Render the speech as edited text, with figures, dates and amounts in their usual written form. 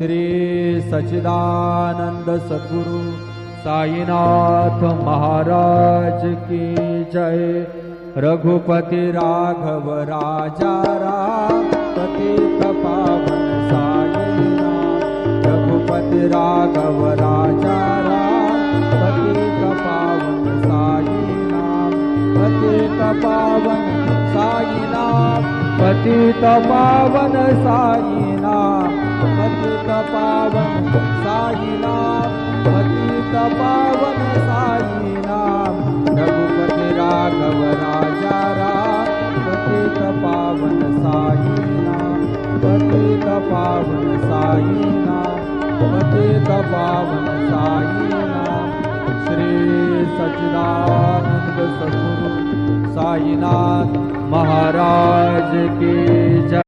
श्री सच्चिदानंद सद्गुरु साईनाथ महाराज की जय। रघुपति राघव राजा राम पतित पावन साईनाथ। रघुपति राघव राजा राम पतित पावन साईनाथ। पतित पावन साईनाथ। पतित पावन साईनाथ। पतित पावन साईनाथ। पतित पावन साईनाथ। रघुपति राघव राजा राम पतित पावन साईनाथ। पतित पावन साईनाथ। पतित पावन साईनाथ। श्री सच्चिदानंद सद्गुरु साईनाथ महाराज की जय।